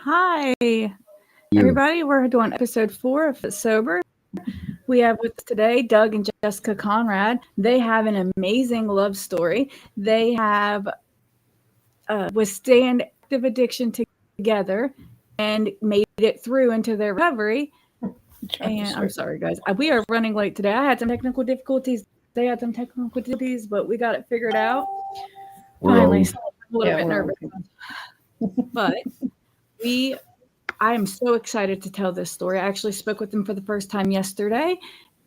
Hi, You. everybody. We're doing episode 4 of Sober. We have with us today Doug and Jessica Conrad. They have an amazing love story. They have withstand active addiction together and made it through into their recovery. And I'm sorry, guys. We are running late today. I had some technical difficulties. They had some technical difficulties, but we got it figured out. We're Finally, old. so I'm a little bit nervous. But we I am so excited to tell this story. I actually spoke with them for the first time yesterday,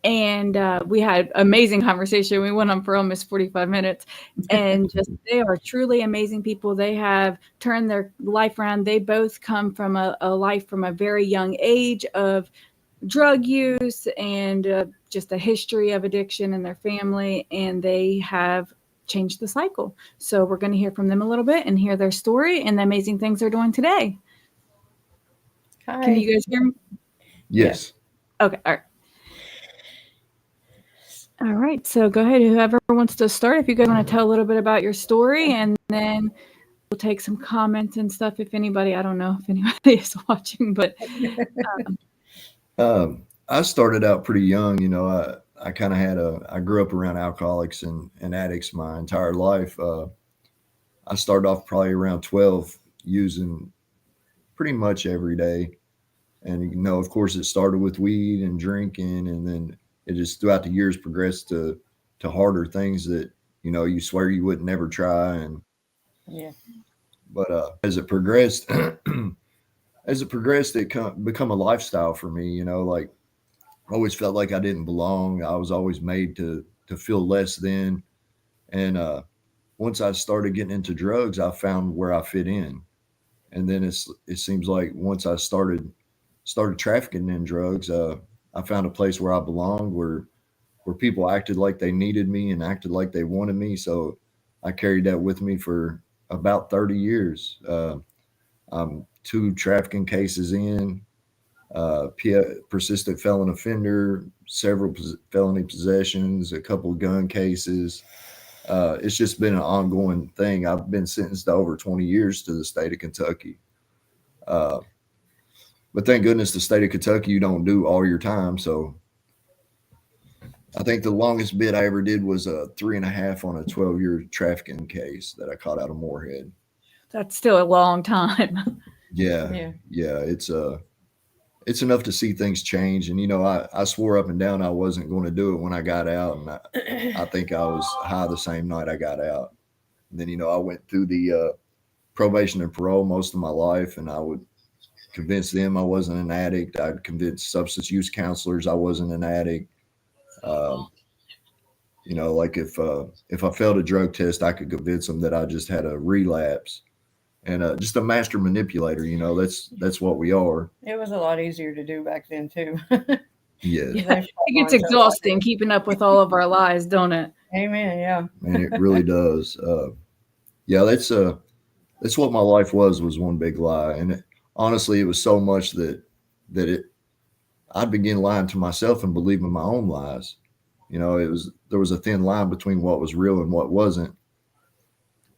and we had amazing conversation. We went on for almost 45 minutes, and just they are truly amazing people. They have turned their life around. They both come from a life from a very young age of drug use and just a history of addiction in their family, and they have changed the cycle. So we're going to hear from them a little bit and hear their story and the amazing things they're doing today. Can Hi. you guys hear me? Yes. Okay. All right. All right. So go ahead. Whoever wants to start, if you guys want to tell a little bit about your story, and then we'll take some comments and stuff. If anybody, I don't know if anybody is watching, but I started out pretty young. I kind of I grew up around alcoholics and addicts my entire life. I started off probably around 12 using pretty much every day. And, of course, it started with weed and drinking. And then it just throughout the years progressed to harder things that, you swear you would never try. Yeah. But as it progressed, become a lifestyle for me, like I always felt like I didn't belong. I was always made to feel less than. And once I started getting into drugs, I found where I fit in. And then it seems like once I started trafficking in drugs, I found a place where I belonged, where people acted like they needed me and acted like they wanted me. So I carried that with me for about 30 years. I'm two trafficking cases in, persistent felon offender, several felony possessions, a couple gun cases. It's just been an ongoing thing. I've been sentenced to over 20 years to the state of Kentucky. Uh, but thank goodness the state of Kentucky, you don't do all your time. So I think the longest bid I ever did was 3.5 on a 12-year trafficking case that I caught out of Moorhead. that's still a long time. Yeah, Yeah. yeah, it's enough to see things change. And I swore up and down I wasn't going to do it when I got out, and I think I was high the same night I got out. And then I went through the probation and parole most of my life, and I would convince them I wasn't an addict. I'd convince substance use counselors I wasn't an addict. Um, like if I failed a drug test, I could convince them that I just had a relapse. And just a master manipulator. That's what we are. It was a lot easier to do back then too. Yes. Yeah, They fought it gets on to it. exhausting keeping up with all of our lies, don't it? Amen. Yeah. Man, it really does. Yeah, that's what my life was one big lie. And honestly, it was so much that it I'd begin lying to myself and believing my own lies. There was a thin line between what was real and what wasn't.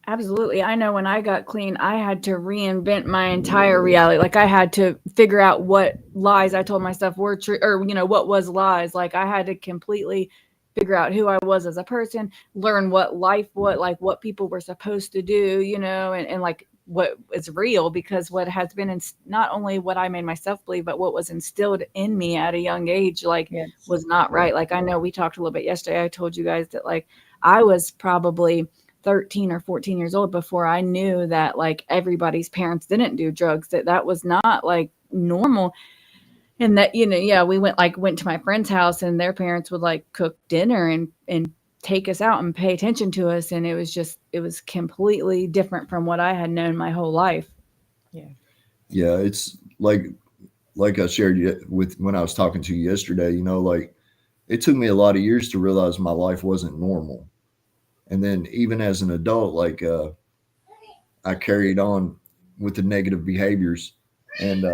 Absolutely. I know when I got clean, I had to reinvent my entire reality. Like I had to figure out what lies I told myself were true, or what was lies. Like I had to completely figure out who I was as a person, learn what life, what people were supposed to do, and like what is real, because what has been not only what I made myself believe, but what was instilled in me at a young age, like Yes. was not right. Like I know we talked a little bit yesterday. I told you guys that like I was probably 13 or 14 years old before I knew that like everybody's parents didn't do drugs, that was not like normal. And that, yeah, we went to my friend's house and their parents would like cook dinner and take us out and pay attention to us. And it was completely different from what I had known my whole life. Yeah. Yeah, it's like I shared with when I was talking to you yesterday. Like it took me a lot of years to realize my life wasn't normal. And then even as an adult, like I carried on with the negative behaviors, and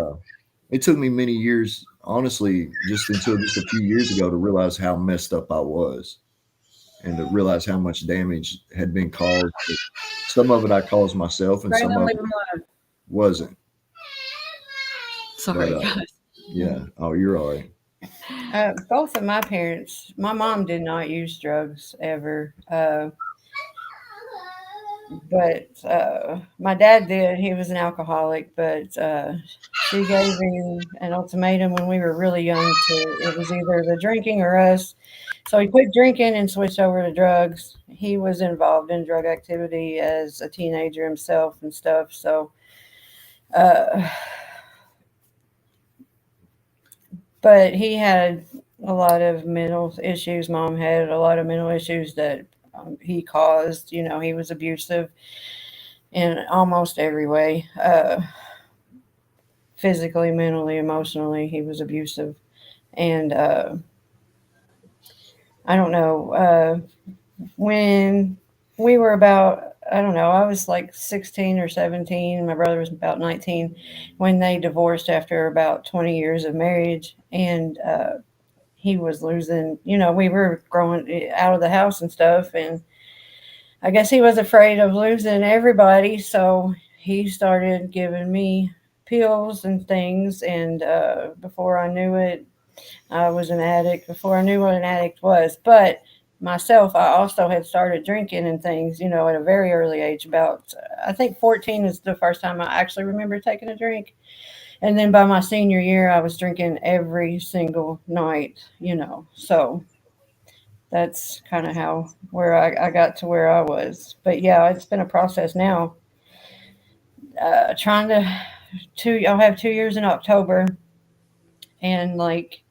it took me many years, honestly, just until just a few years ago, to realize how messed up I was, and to realize how much damage had been caused. Some of it I caused myself, and some Braylon, of leave it him alone. wasn't. Sorry, But, guys. yeah. Oh, you're all right. Both of my parents, my mom did not use drugs ever. But my dad did. He was an alcoholic, but she gave him an ultimatum when we were really young it was either the drinking or us. So he quit drinking and switched over to drugs. He was involved in drug activity as a teenager himself and stuff. So, uh, but he had a lot of mental issues. Mom had a lot of mental issues that he caused. You know, he was abusive in almost every way. Physically, mentally, emotionally, he was abusive. And I don't know, when we were about, I don't know, I was like 16 or 17. My brother was about 19 when they divorced after about 20 years of marriage. And he was losing, you know, we were growing out of the house and stuff. And I guess he was afraid of losing everybody. So he started giving me pills and things. And before I knew it, I was an addict before I knew what an addict was. But myself, I also had started drinking and things, you know, at a very early age. About, I think 14 is the first time I actually remember taking a drink. And then by my senior year, I was drinking every single night, you know. So that's kind of how, where I got to where I was. But yeah, it's been a process now. Trying I'll have 2 years in October, and like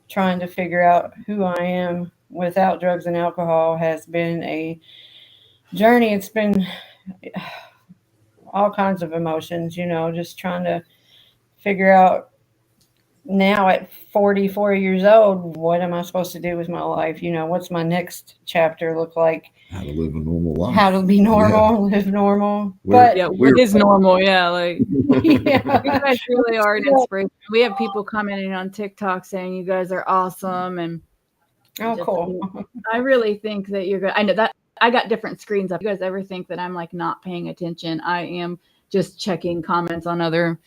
trying to figure out who I am without drugs and alcohol has been a journey. It's been all kinds of emotions, you know, just trying to figure out now at 44 years old, what am I supposed to do with my life? You know, what's my next chapter look like? How to live a normal life. How to be normal, live normal. We're- But Yeah, what is normal? Yeah, like you yeah, guys really are an inspiration. We have people commenting on TikTok saying you guys are awesome, and oh, just- cool. I really think that you're good. I know that I got different screens up. You guys ever think that I'm like not paying attention? I am just checking comments on other,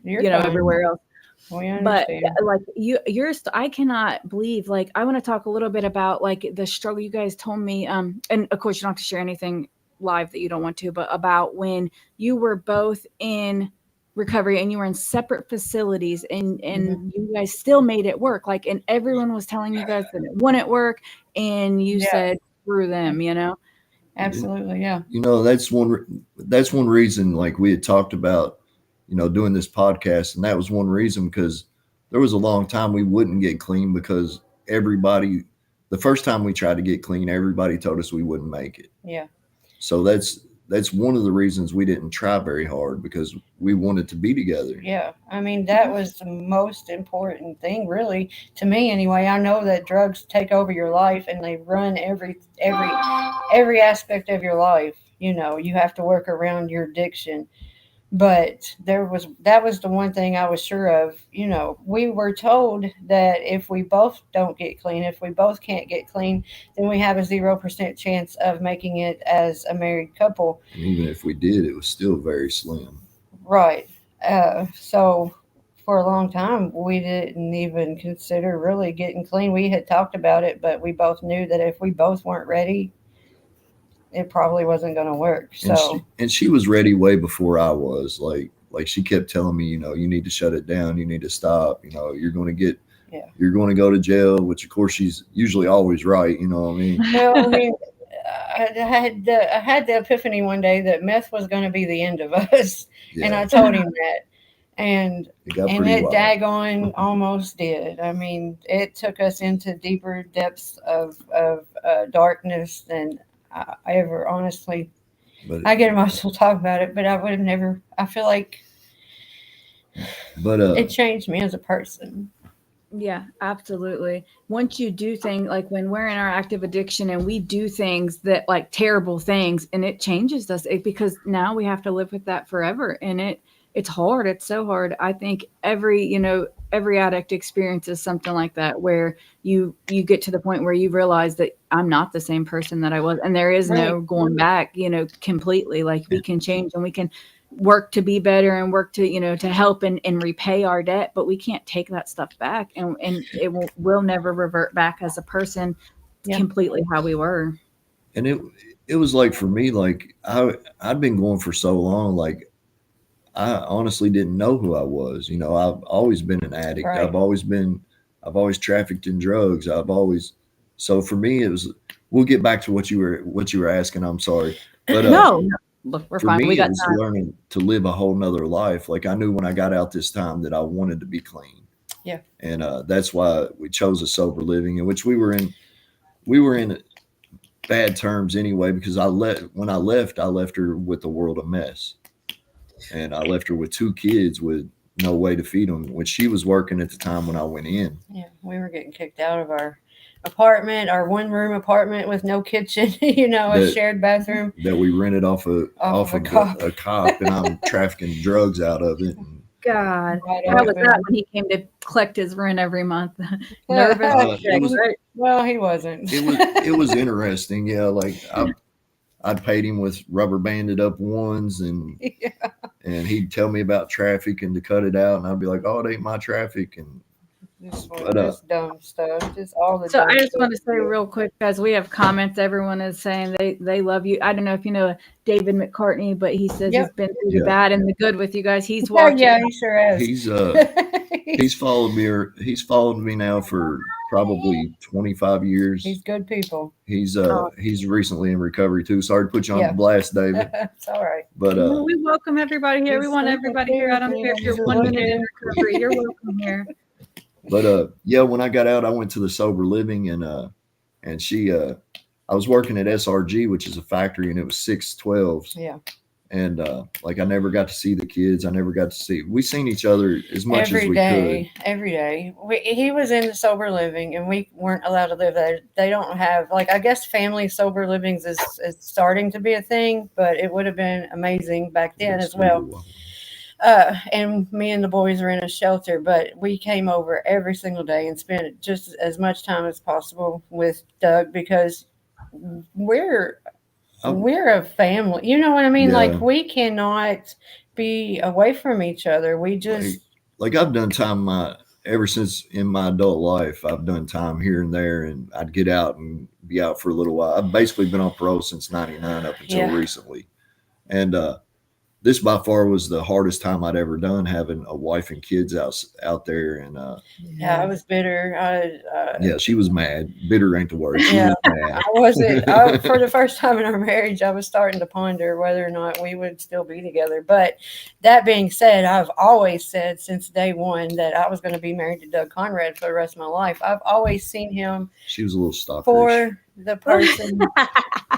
You're fine. fine. Everywhere else. We But understand. like I cannot believe, like, I want to talk a little bit about like the struggle you guys told me. And of course you don't have to share anything live that you don't want to, but about when you were both in recovery and you were in separate facilities and you guys still made it work. Like, and everyone was telling you guys that it wouldn't work. And you said, screw them, you know? Absolutely. Yeah. You know, that's one reason, like we had talked about, you know, doing this podcast. And that was one reason, because there was a long time we wouldn't get clean because the first time we tried to get clean, everybody told us we wouldn't make it. Yeah. So that's one of the reasons we didn't try very hard, because we wanted to be together. Yeah. I mean, that was the most important thing, really, to me anyway. I know that drugs take over your life and they run every aspect of your life. You know, you have to work around your addiction. But that was the one thing I was sure of. You know, we were told that if we both don't get clean, if we both can't get clean, then we have a 0% chance of making it as a married couple. And even if we did, it was still very slim. Right. So for a long time, we didn't even consider really getting clean. We had talked about it, but we both knew that if we both weren't ready, it probably wasn't going to work. So, And she was ready way before I was. Like she kept telling me, you know, you need to shut it down. You need to stop. You know, you're going to go to jail, which of course she's usually always right. You know what I mean? no, I mean, I had the epiphany one day that meth was going to be the end of us. Yeah. And I told him that. And it got and pretty it wild. daggone almost did. I mean, it took us into deeper depths of darkness than I ever honestly. But I get emotional talk about it, but I would have never. I feel like it changed me as a person. Yeah, absolutely. Once you do things like when we're in our active addiction and we do things that like terrible things, and it changes us because now we have to live with that forever. And it's hard. It's so hard. I think every addict experiences something like that, where you get to the point where you realize that I'm not the same person that I was. And there is no going back, completely. Like we can change and we can work to be better and work to, to help and repay our debt, but we can't take that stuff back, and it will never revert back as a person completely how we were. And it was like, for me, like I'd been going for so long, like I honestly didn't know who I was. I've always been an addict. Right. I've always trafficked in drugs. So for me, it was, we'll get back to what you were asking. I'm sorry. But no, look, we're for fine. me, We it got was time. learning to live a whole nother life. Like I knew when I got out this time that I wanted to be clean. Yeah. And that's why we chose a sober living, in which we were in bad terms anyway, because when I left her with the world a mess. And I left her with 2 kids with no way to feed them when she was working at the time when I went in. Yeah, we were getting kicked out of our apartment, our 1-room apartment with no kitchen, a shared bathroom that we rented off of a cop, and I'm trafficking drugs out of it. God, how was that when he came to collect his rent every month? Nervous? Well, he wasn't. It was interesting. Yeah, like I'd paid him with rubber banded up ones, and he'd tell me about traffic and to cut it out, and I'd be like, "Oh, it ain't my traffic." And just dumb stuff, just all the. So I just want to say real quick, guys, we have comments. Everyone is saying they love you. I don't know if you know David McCartney, but he says he's been through the bad and the good with you guys. He's watching. Yeah, he sure has. He's followed me. He's followed me now for probably 25 years. He's good people. He's recently in recovery too. Sorry to put you on the blast, David. It's all right. But we welcome everybody here. We want everybody here. I don't care if you're 1 minute in recovery. You're welcome here. But when I got out, I went to the sober living, and she I was working at SRG, which is a factory, and it was 612s. Yeah. And like I never got to see the kids. I never got to see. We seen each other as much as we could. Every day. He was in the sober living, and we weren't allowed to live there. They don't have, like, I guess family sober livings is starting to be a thing, but it would have been amazing back then as well. And me and the boys were in a shelter, but we came over every single day and spent just as much time as possible with Doug, because we're a family. You know what I mean? Yeah. Like, we cannot be away from each other. We just like I've done time ever since in my adult life. I've done time here and there, and I'd get out and be out for a little while. I've basically been on parole since '99 up until recently, and this by far was the hardest time I'd ever done, having a wife and kids out there. And I was bitter. She was mad. Bitter ain't the word. She was mad. I wasn't. For the first time in our marriage, I was starting to ponder whether or not we would still be together. But that being said, I've always said since day one that I was going to be married to Doug Conrad for the rest of my life. I've always seen him. She was a little stalkerish. For the person.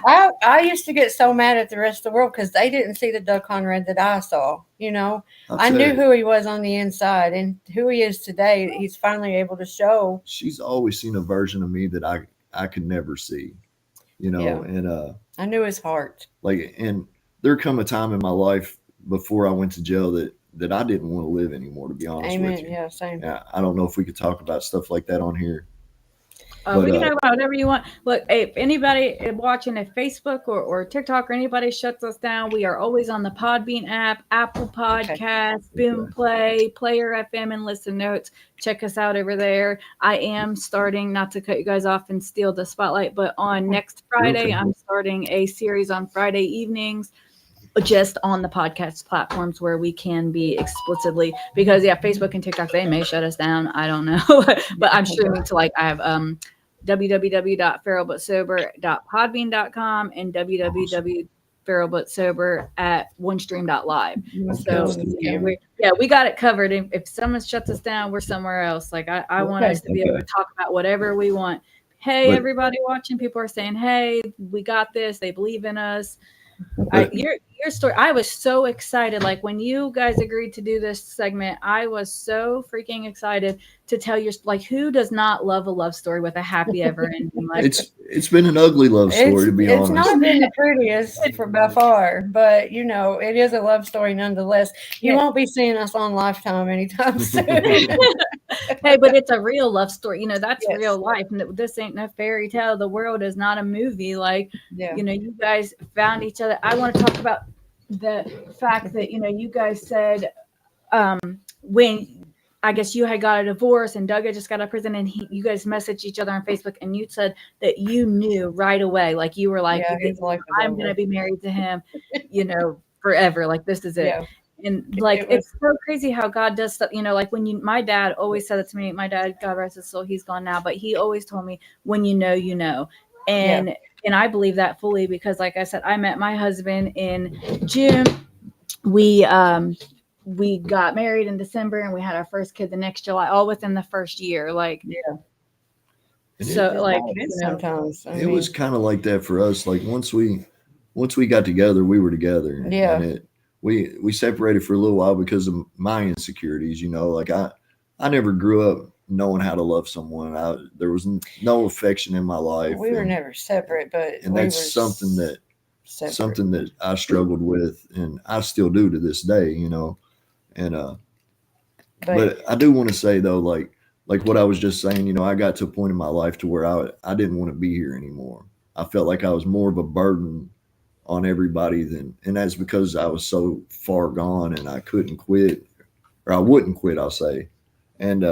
I used to get so mad at the rest of the world because they didn't see the Doug Conrad that I saw. I knew who he was on the inside, and who he is today. He's finally able to show. She's always seen a version of me that I could never see, and I knew his heart. Like, and there come a time in my life before I went to jail that I didn't want to live anymore, to be honest with you. Yeah, same. Yeah, I don't know if we could talk about stuff like that on here. We can talk about whatever you want. Look, if anybody watching at Facebook or TikTok or anybody shuts us down, we are always on the Podbean app, Apple Podcasts, Boom Play, Player FM, and Listen Notes. Check us out over there. I am starting, not to cut you guys off and steal the spotlight, but on next Friday, I'm starting a series on Friday evenings, just on the podcast platforms where we can be explicitly, because Facebook and TikTok, they may shut us down. I don't know, but I'm streaming to, like, I have www.feralbutsober.podbean.com and www.feralbutsober@onestream.live. So we got it covered. If someone shuts us down, we're somewhere else. Like, I want us to be able to talk about whatever we want. Hey, everybody watching, people are saying, hey, we got this. They believe in us. Your story, I was so excited. Like, when you guys agreed to do this segment, I was so freaking excited to tell your, like, who does not love a love story with a happy ever ending? Like, it's been an ugly love story, to be honest. It's not been the prettiest by far, but it is a love story nonetheless. You won't be seeing us on Lifetime anytime soon. Hey, but it's a real love story. That's real life. And this ain't no fairy tale. The world is not a movie. Like, you guys found each other. I want to talk about the fact that, you guys said, when I guess you had got a divorce and Doug had just got out of prison, and you guys messaged each other on Facebook, and you said that you knew right away, like you were like, Yeah, his life was I'm over. going to be married to him, forever. Like, this is it. Yeah. And like, It was- it's so crazy how God does stuff, like my dad always said it to me. My dad, God rest his soul, he's gone now, but he always told me, when you know, you know. And I believe that fully, because like I said, I met my husband in June. We got married in December, and we had our first kid the next July, all within the first year. Like, And so It's like, how it is sometimes. it was kind of like that for us. Like once we got together, we were together. Yeah. And we separated for a little while because of my insecurities. Like I never grew up knowing how to love someone. There was no affection in my life. We were never separate, but and we that's were something that separate. something that I struggled with, and I still do to this day. And but I do want to say though, like what I was just saying, I got to a point in my life to where I didn't want to be here anymore. I felt like I was more of a burden on everybody and that's because I was so far gone and I couldn't quit, or I wouldn't quit, I'll say. And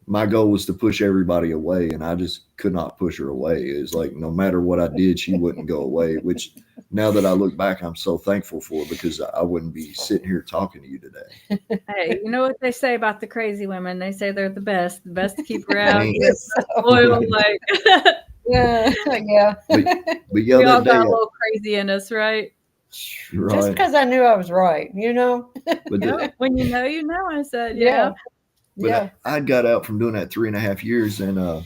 my goal was to push everybody away, and I just could not push her away. It was like no matter what I did, she wouldn't go away, which now that I look back, I'm so thankful for, because I wouldn't be sitting here talking to you today. Hey, you know what they say about the crazy women? They say they're the best to keep around. Thanks. Yes. Loyal, like, Yeah. Yeah. But yeah, we all that got a day, little crazy in us, right? Just right. because I knew I was right, But When you know, I said, Yeah. But Yeah. I got out from doing that 3.5 years, and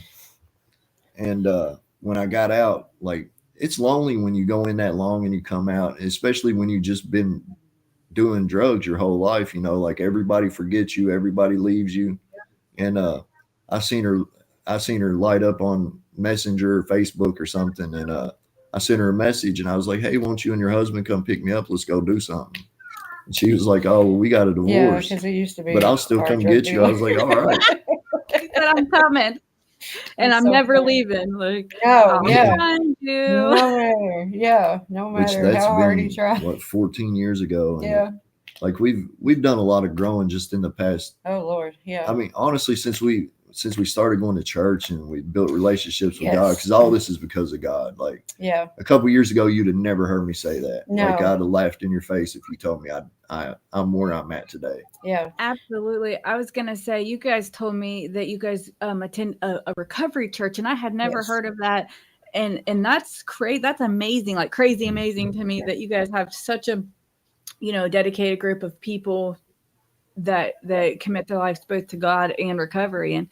when I got out, like it's lonely when you go in that long and you come out, especially when you just been doing drugs your whole life. Like everybody forgets you, everybody leaves you, and I seen her light up on Messenger or Facebook or something, and I sent her a message, and I was like, "Hey, won't you and your husband come pick me up? Let's go do something." And she was like, "Oh, well, we got a Yeah, divorce, because it used to be. but I'll still our come drug get you." I was like, "All right." He said, I'm coming, and It's I'm so never funny. leaving. Like, No, I'll yeah. find you. No matter. Yeah. No Which matter that's how hard he been tried. 14 years ago. And Yeah. like we've done a lot of growing just in the past. Oh Lord. Yeah. I mean, honestly, since we started going to church and we built relationships with Yes. God, because all this is because of God. Like Yeah. a couple years ago, you'd have never heard me say that. No. Like I'd have laughed in your face if you told me I'm where I'm at today. Yeah. Absolutely. I was gonna say, you guys told me that you guys attend a recovery church, and I had never Yes. heard of that. And that's crazy. That's amazing, like crazy amazing to me that you guys have such a dedicated group of people that commit their lives both to God and recovery. And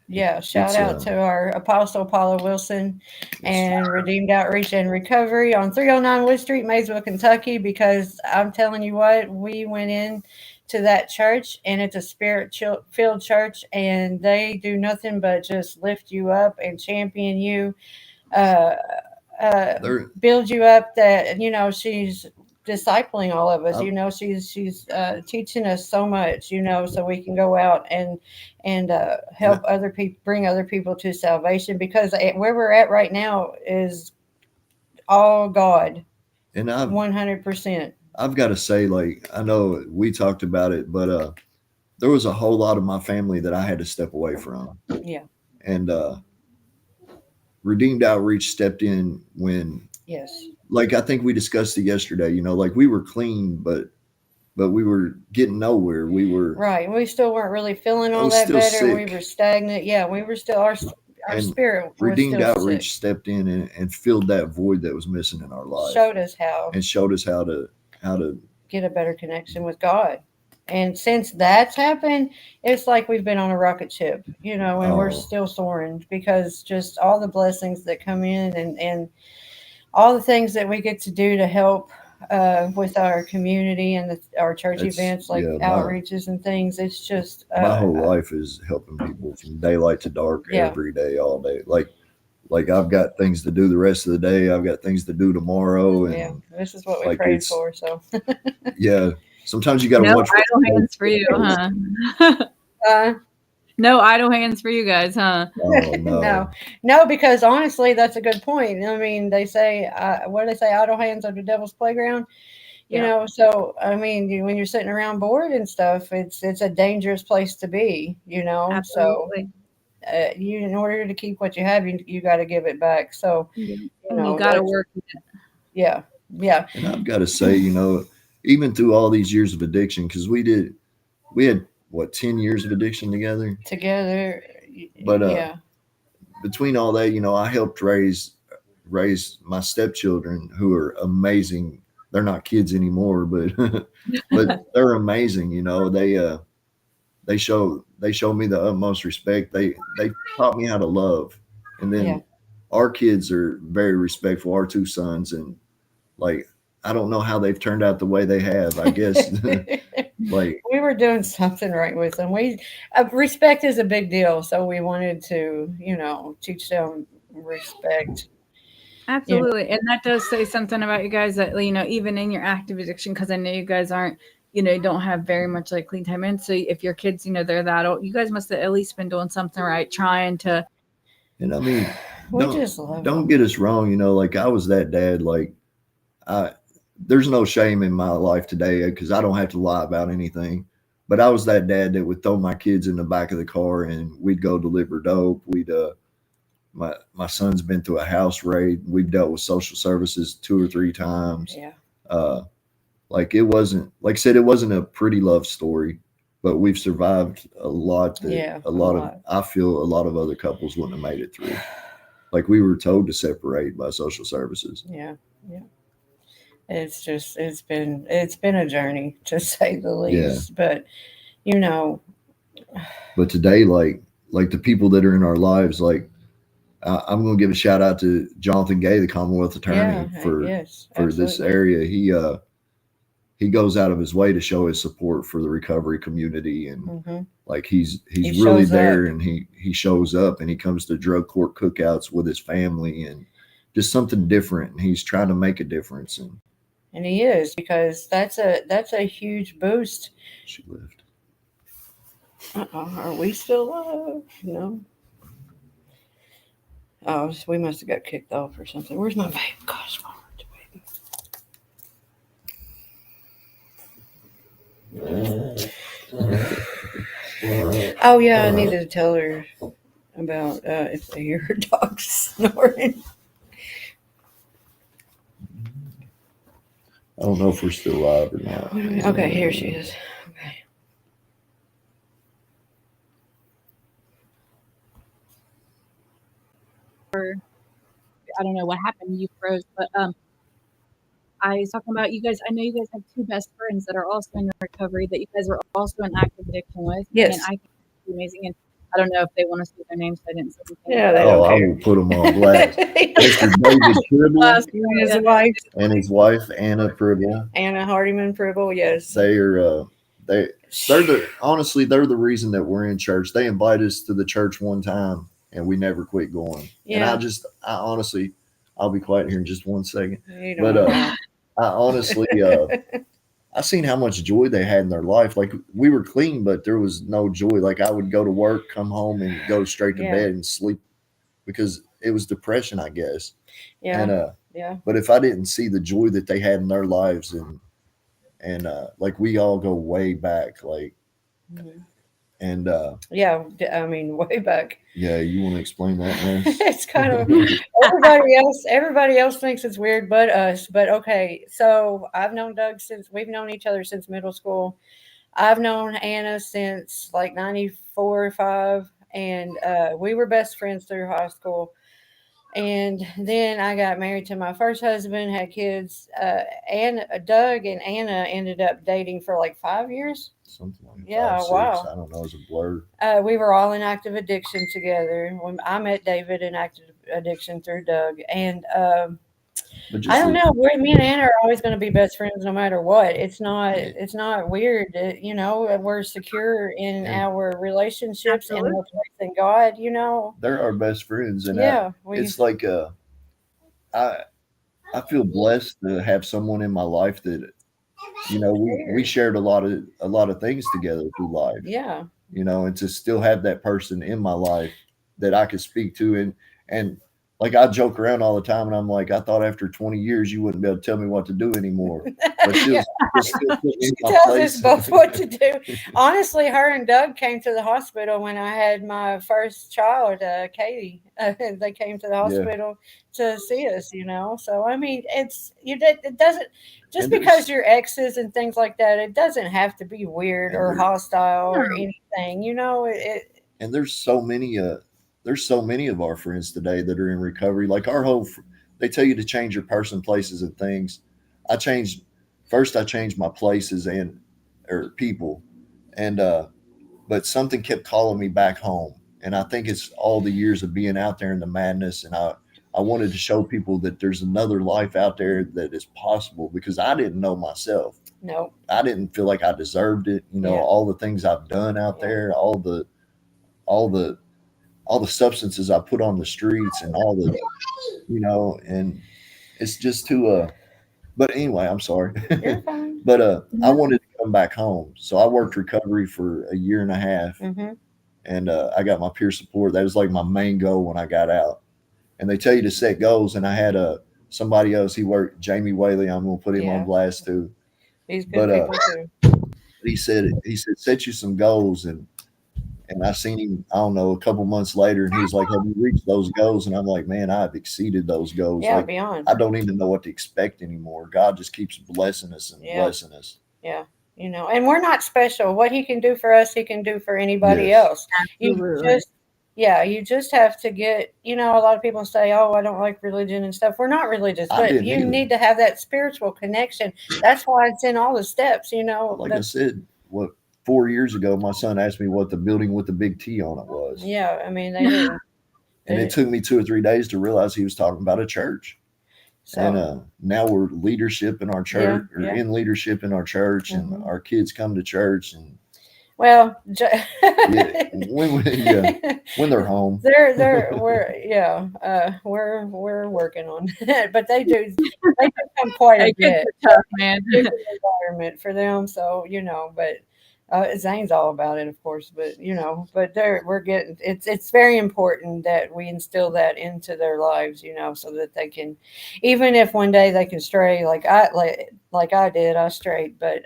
Yeah. Shout It's, out to our Apostle Paula Wilson and Redeemed Outreach and Recovery on 309 Wood Street, Maysville, Kentucky, because I'm telling you what, we went in to that church, and it's a spirit-filled church, and they do nothing but just lift you up and champion you, They're- build you up. That she's discipling all of us. I'm- She's teaching us so much. So we can go out and help other people, bring other people to salvation. Because where we're at right now is all God, and I've 100%. I've got to say, like, I know we talked about it, but there was a whole lot of my family that I had to step away from. Yeah. And Redeemed Outreach stepped in when, Yes. like, I think we discussed it yesterday, like we were clean, but we were getting nowhere. We were Right. We still weren't really feeling I all was that still better. sick. We were stagnant. Yeah. We were still, our And spirit was Redeemed still Outreach sick. stepped in and filled that void that was missing in our life, Showed us how. and showed us how to Get a better connection with God. And since that's happened, it's like we've been on a rocket ship, and we're Oh. still soaring, because just all the blessings that come in, and all the things that we get to do to help with our community and our church It's- events, like yeah, outreaches and things. It's just my whole life is helping people from daylight to dark, Yeah. every day, all day. Like I've got things to do the rest of the day. I've got things to do tomorrow, and yeah, this is what we like prayed it's- for. So yeah, sometimes you got to no watch. idle hands for you, huh? uh, No idle hands for you guys, huh? Oh no. No, because honestly, that's a good point. I mean, they say, what do they say? Idle hands are the devil's playground. You Yeah. know, so I mean, when you're sitting around bored and stuff, it's a dangerous place to be. You know, Absolutely. so you, in order to keep what you have, you got to give it back. So You you know, got to that's, work. yeah, yeah, And I've got to say, even through all these years of addiction, because we had what 10 years of addiction together. together, But yeah, between all that, I helped raise my stepchildren, who are amazing. They're not kids anymore, but but they're amazing. They show me the utmost respect. They taught me how to love, and yeah. then our kids are very respectful. Our two sons, and like I don't know how they've turned out the way they have. I guess like We were doing something right with them. We respect is a big deal, so we wanted to, teach them respect. You know, Absolutely. And that does say something about you guys that, even in your active addiction, because I know you guys aren't, don't have very much like clean time in. So if your kids, they're that old, you guys must have at least been doing something right, trying to. and I mean, we don't just love don't them. get us wrong. Like I was that dad. Like I there's no shame in my life today because I don't have to lie about anything. But I was that dad that would throw my kids in the back of the car and we'd go deliver dope. My son's been through a house raid. We've dealt with social services 2 or 3 times. Yeah, Uh, like it wasn't, like I said, it wasn't a pretty love story, but we've survived a lot that yeah, a a lot of lot. I feel a lot of other couples wouldn't have made it through. Like we were told to separate by social services. Yeah, yeah. It's been a journey to say the Yeah. least. But you know, But today, like the people that are in our lives, like I'm going to give a shout out to Jonathan Gay, the Commonwealth yeah, Attorney, for yes, this absolutely. area. He goes out of his way to show his support for the recovery community, and Hmm. like he's He really shows up, there, and he shows up, and he comes to drug court cookouts with his family, and just something different. And he's trying to make a difference. And and he is, because that's a huge boost. she left. Are we still alive? No. Oh, we must have got kicked off or something. Where's my vape? Gosh, oh yeah, I needed to tell her about if they hear her dog snoring. I don't know if we're still live or not. Okay, here she is. Okay. I don't know what happened. You froze, but I was talking about you guys. I know you guys have two best friends that are also in recovery that you guys are also in active addiction with, and Yes. I think it's amazing. And I don't know if they want to say their names. So I didn't say anything. Yeah, they Oh, don't I care. will put him on blast. Mr. David Tribble And his wife, and his wife Anna Tribble. Anna Hardiman Pribble. Yes. They are they're the reason that we're in church. They invited us to the church one time and we never quit going. And Yeah. I honestly, I'll be quiet here in just one second. You But don't I honestly I seen how much joy they had in their life. Like we were clean, but there was no joy. Like I would go to work, come home and go straight to Yeah. bed and sleep because it was depression, I guess. Yeah. And Yeah. but if I didn't see the joy that they had in their lives and like we all go way back, like Mhm. and Yeah. I mean, way back. yeah, you want to explain that, man? It's kind of everybody else thinks it's weird but us. But okay, so we've known each other since middle school. I've known Anna since like 94 or 5, and we were best friends through high school. And then I got married to my first husband, had kids. And Doug and Anna ended up dating for like 5 years. Something like Yeah, 5, 6. wow. I don't know. It's a blur. We were all in active addiction together. When I met David in active addiction through Doug, and But I just don't know. Me and Anna are always going to be best friends, no matter what. It's not weird. We're secure in Yeah. our relationships and Absolutely. our place in God. they're our best friends, and Yeah, it's like I I feel blessed to have someone in my life that we shared a lot of things together through life. yeah, you know, and to still have that person in my life that I could speak to. And like I joke around all the time and I'm like, I thought after 20 years you wouldn't be able to tell me what to do anymore. But she was still putting me in She my tells place. us both what to do. Honestly, her and Doug came to the hospital when I had my first child, Katie. They came to the hospital to see us, you know. So I mean, it doesn't just And because you're exes and things like that. It doesn't have to be weird And or there- hostile or No. anything, you know. and there's so many of our friends today that are in recovery. Like they tell you to change your person, places, and things. I changed my places or people, and but something kept calling me back home. And I think it's all the years of being out there in the madness. And I wanted to show people that there's another life out there that is possible because I didn't know myself. No, I didn't feel like I deserved it. You know, Yeah. all the things I've done out Yeah. there, all the substances I put on the streets and all the, you know, and it's just too, but anyway, I'm sorry. you're fine. But I wanted to come back home. So I worked recovery for a year and a half hmm and I got my peer support. That was like my main goal when I got out. And they tell you to set goals. And I had somebody else, he worked, Jamie Whaley. I'm going to put him Yeah. on blast too. These good But people too. he said, set you some goals. And I seen him, I don't know, a couple months later, and he was like, have you reached those goals? And I'm like, man, I've exceeded those goals. Yeah, Like, beyond. I don't even know what to expect anymore. God just keeps blessing us and Yeah. blessing us. Yeah. You know, and we're not special. What he can do for us, he can do for anybody Yes. else. You Absolutely. you just have to get, you know, a lot of people say, oh, I don't like religion and stuff. We're not religious, I but didn't you either. need to have that spiritual connection. That's why it's in all the steps, you know. Like I said, 4 years ago, my son asked me what the building with the big T on it was. Yeah, I mean, they do. And it took me 2 or 3 days to realize he was talking about a church. So, And now we're leadership in our church, Yeah. in leadership in our church, and Mhm. our kids come to church, and well, when they're home. we're working on that, but they do come quite a Hey, kids bit. are tough, man. It's an environment for them, so you know, but Zane's all about it, of course, but you know, but we're getting it's very important that we instill that into their lives, you know, so that they can, even if one day they can stray like I did, I strayed, but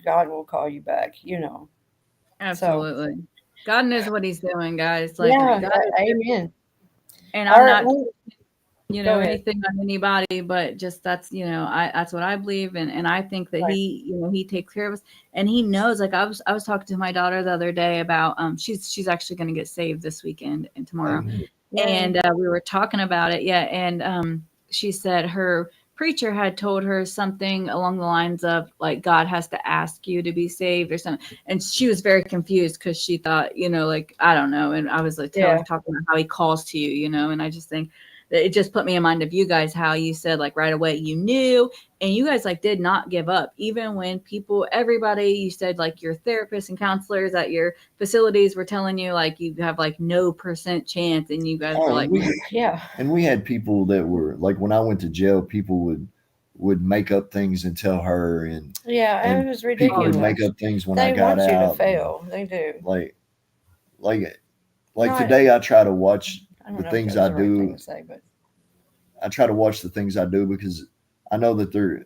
God will call you back, you know. Absolutely. God knows what he's doing, guys. Like, Yeah, God, amen. and All I'm right, not, well, you Go know, ahead. anything on anybody, but just that's, you know, that's what I believe. And I think that Right. he, you know, he takes care of us and he knows, like I was talking to my daughter the other day about, she's actually going to get saved this weekend and tomorrow. Amen. And we were talking about it. Yeah. And she said her preacher had told her something along the lines of like, God has to ask you to be saved or something. And she was very confused because she thought, you know, like, I don't know. And I was like, Yeah. talking about how he calls to you, you know, and I just think that it just put me in mind of you guys, how you said like right away, you knew, and you guys like did not give up. Even when everybody, you said like your therapists and counselors at your facilities were telling you like you have like no % chance. And you guys were like, Yeah. And we had people that were like, when I went to jail, people would make up things and tell her, and Yeah, and it was people would ridiculous. make up things when They I got want you out. to fail. They do. Like No, today, I try to watch I don't the know if things that was I the right thing do. to say, but I try to watch the things I do because I know that they're,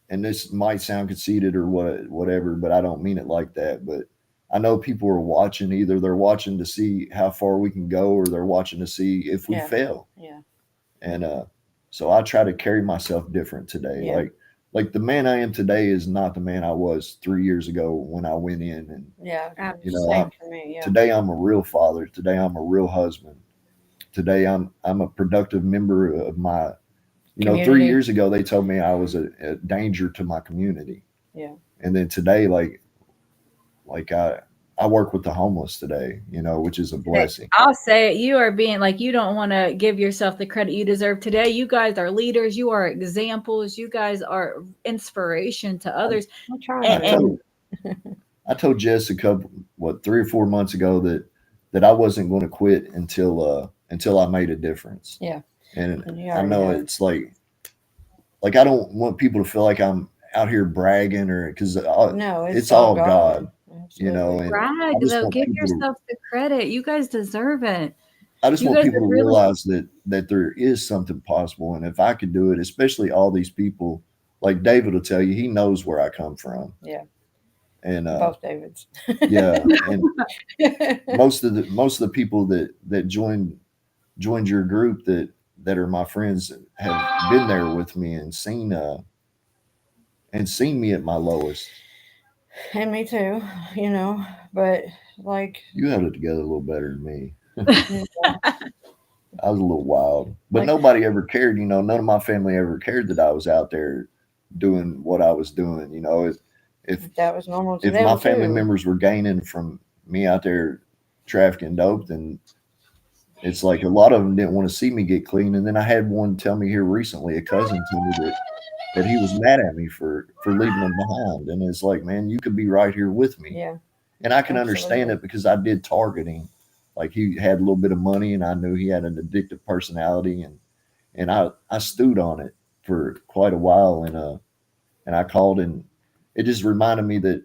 and this might sound conceited or whatever, but I don't mean it like that. But I know people are watching. Either they're watching to see how far we can go, or they're watching to see if we Yeah. fail. yeah. And so I try to carry myself different today. Yeah. Like the man I am today is not the man I was 3 years ago when I went in. And Yeah. you know, Same for me. Yeah. today I'm a real father. Today I'm a real husband. Today I'm a productive member of my. You know, 3 Community. years ago they told me I was a danger to my community. Yeah. And then today, like I work with the homeless today, you know, which is a blessing. I'll say it. You are being like, you don't want to give yourself the credit you deserve today. You guys are leaders. You are examples. You guys are inspiration to others. I'm trying And- to. I told Jess 3 or 4 months ago that I wasn't going to quit until I made a difference. Yeah. And And you I know already have. it's like I don't want people to feel like I'm out here bragging, or because No, it's all God. you know, Absolutely. and Brag I just though. want Give people to yourself the credit. You guys deserve it. I just You want guys people are to really realize that there is something possible, and if I could do it, especially all these people, like David will tell you, he knows where I come from, Yeah. and Both Davids. yeah, and most of the people that joined your group that are my friends have been there with me and seen me at my lowest. And me too, you know, but like, You held it together a little better than me. you I was a little wild, but Like- nobody ever cared. You know, none of my family ever cared that I was out there doing what I was doing. You know, if that was normal to if them my family too. members were gaining from me out there trafficking dope, then it's like a lot of them didn't want to see me get clean. And then I had one tell me here recently, a cousin told me that he was mad at me for leaving them behind. And it's like, man, you could be right here with me. Yeah. And I can understand Absolutely. it because I did targeting. Like he had a little bit of money and I knew he had an addictive personality and I stewed on it for quite a while and I called and it just reminded me that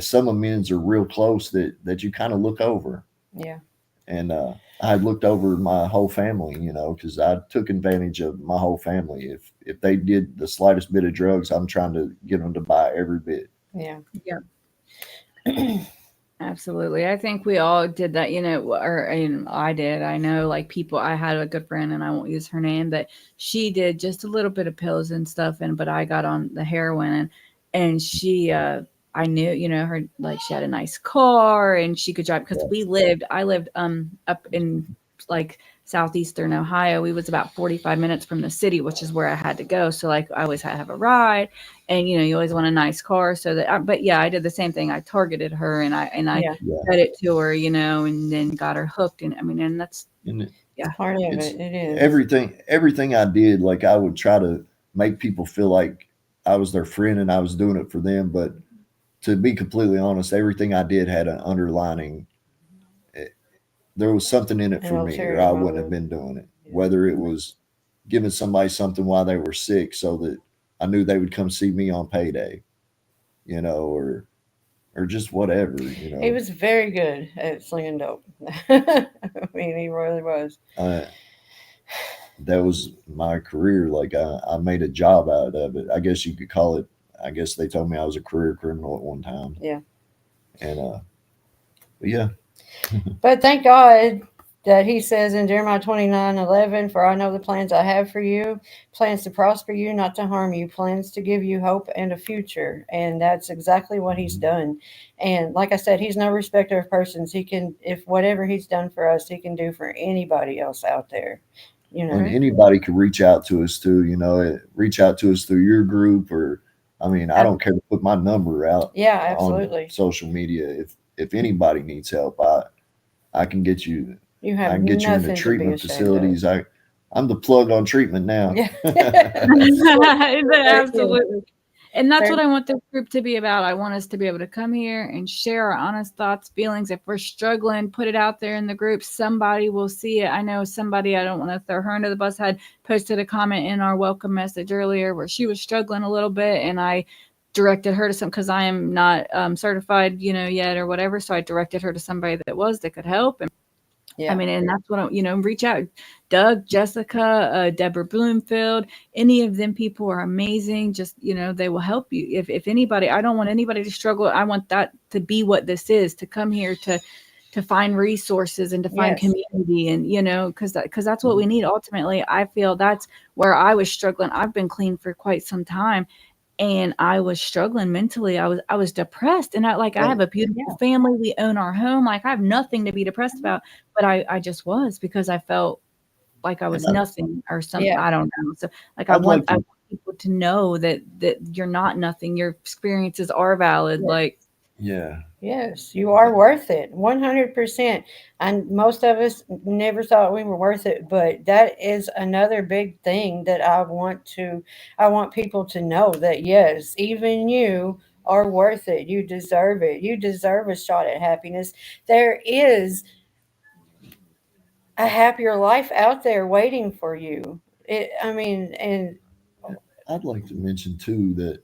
some amends are real close that you kind of look over. Yeah. And I had looked over my whole family, you know, because I took advantage of my whole family. If they did the slightest bit of drugs, I'm trying to get them to buy every bit. Yeah. Absolutely. I think we all did that, you know, or and I did. I know like people, I had a good friend and I won't use her name, but she did just a little bit of pills and stuff. And, but I got on the heroin and she, I knew, you know, her, like she had a nice car and she could drive because I lived, up in like southeastern Ohio. We was about 45 minutes from the city, which is where I had to go. So like I always had to have a ride. And you know, you always want a nice car, so that. But yeah, I did the same thing. I targeted her, and I Yeah. fed it to her, you know, and then got her hooked. And I mean, and that's And Part of it's it. It is. everything I did, like I would try to make people feel like I was their friend and I was doing it for them. But to be completely honest, everything I did had an underlining. There was something in it An for me, or ulterior I wouldn't have motive. been doing it. Yeah. Whether it was giving somebody something while they were sick, so that I knew they would come see me on payday, you know, or just whatever, you know. He was very good at slinging dope. I mean, he really was. That was my career. Like I made a job out of it. I guess you could call it. I guess they told me I was a career criminal at one time. Yeah. And but yeah, But thank God that he says in Jeremiah 29:11, for I know the plans I have for you, plans to prosper you, not to harm you, plans to give you hope and a future. And that's exactly what he's done. And like I said, he's no respecter of persons. He can, if whatever he's done for us, he can do for anybody else out there. You know, and anybody could reach out to us too. You know, reach out to us through your group, or I mean, I don't care to put my number out yeah, on absolutely. social media. If anybody needs help, I can get you. You I have can get you nothing into to be treatment ashamed facilities. I'm the plug on treatment now. of. Yeah. absolutely. And that's Very- what I want this group to be about. I want us to be able to come here and share our honest thoughts, feelings. If we're struggling, put it out there in the group. Somebody will see it. I know somebody, I don't want to throw her under the bus, had posted a comment in our welcome message earlier where she was struggling a little bit. And I directed her to some, because I am not certified, you know, yet or whatever. So I directed her to somebody that could help. And Yeah. I mean, and that's what you know, reach out. Doug, Jessica, Deborah Bloomfield, any of them people are amazing. Just, you know, they will help you. If anybody, I don't want anybody to struggle. I want that to be what this is, to come here to find resources and to find Yes. community, and, you know, because that's what we need. Ultimately, I feel that's where I was struggling. I've been clean for quite some time. And I was struggling mentally. I was depressed, and I have a beautiful family. We own our home. Like I have nothing to be depressed about, but I just was, because I felt like I was nothing or something. Yeah. I don't know. So like I I'd like want to- people to know that you're not nothing. Your experiences are valid. Yes. Like Yeah. Yes, you are worth it, 100%. And most of us never thought we were worth it, but that is another big thing that I want people to know, that yes, even you are worth it. You deserve it. You deserve a shot at happiness. There is a happier life out there waiting for you. I mean, and I'd like to mention too that,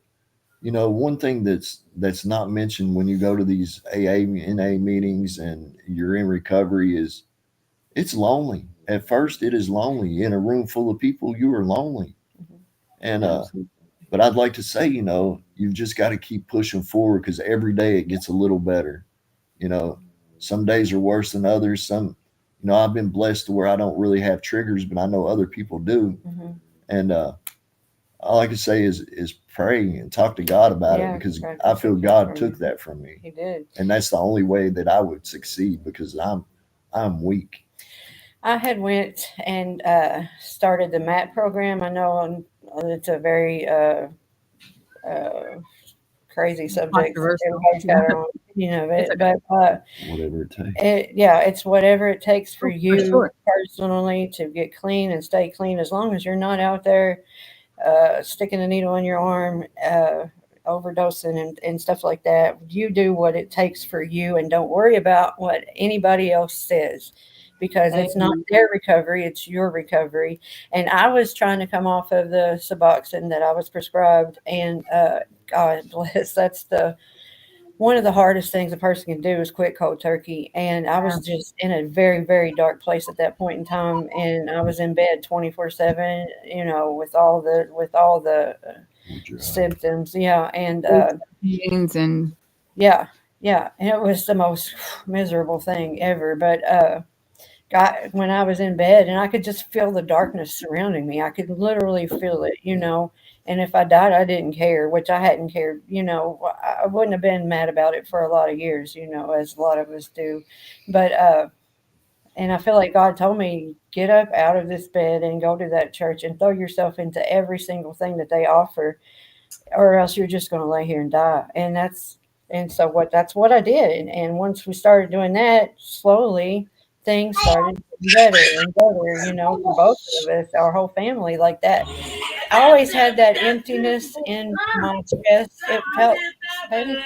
you know, one thing that's that's not mentioned when you go to these AA, NA meetings and you're in recovery is it's lonely. At first, it is lonely. In a room full of people, you are lonely. And but I'd like to say, you've just got to keep pushing forward because every day it gets a little better. You know, some days are worse than others. I've been blessed to where I don't really have triggers, but I know other people do. Mm-hmm. And all I can say is pray and talk to God about it because I feel God took that from me. He did. And that's the only way that I would succeed because I'm weak. I had went and started the MAT program. I know it's a very crazy subject. Everybody's got their own opinion of it, but whatever it takes. It's whatever it takes for you sure. personally to get clean and stay clean. As long as you're not out there sticking a needle in your arm, overdosing and stuff like that. You do what it takes for you, and don't worry about what anybody else says. Because it's not their recovery, it's your recovery. And I was trying to come off of the Suboxone that I was prescribed, and God bless, that's one of the hardest things a person can do is quit cold turkey. And I was just in a very, very dark place at that point in time, and I was in bed 24/7, with all the symptoms, and and yeah, and it was the most miserable thing ever. But when I was in bed and I could just feel the darkness surrounding me. I could literally feel it, and if I died, I didn't care, which I hadn't cared, I wouldn't have been mad about it for a lot of years, as a lot of us do. But, and I feel like God told me, get up out of this bed and go to that church and throw yourself into every single thing that they offer, or else you're just going to lay here and die. And that's what I did. And once we started doing that, slowly, things started better and better, for both of us, our whole family, like that. I always had that emptiness in my chest. It felt, it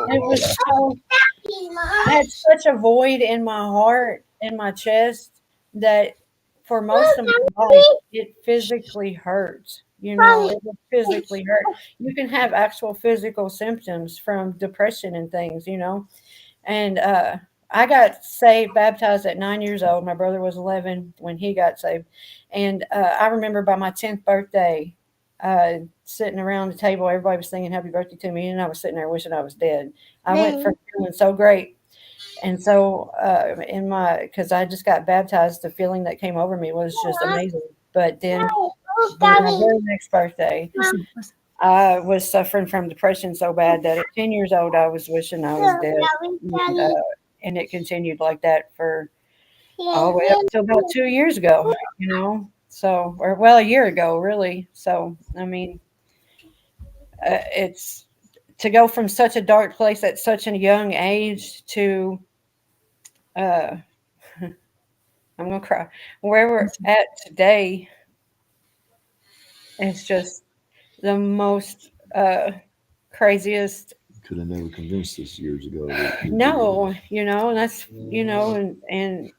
was so, I had such a void in my heart, in my chest, that for most of my life, it physically hurts. It would physically hurt. You can have actual physical symptoms from depression and things, and, I got baptized at 9 years old. My brother was 11 when he got saved. And I remember by my 10th birthday, sitting around the table, everybody was singing happy birthday to me, and I was sitting there wishing I was dead. I went from feeling so great. And so because I just got baptized, the feeling that came over me was just amazing. But then my very next birthday, I was suffering from depression so bad that at 10 years old, I was wishing I was dead. And it continued like that for all the way up until about 2 years ago, so, a year ago, really. So, I mean, it's to go from such a dark place at such a young age to, I'm going to cry, where we're at today. It's just the most craziest. Could have never convinced us years ago. No, and that's, and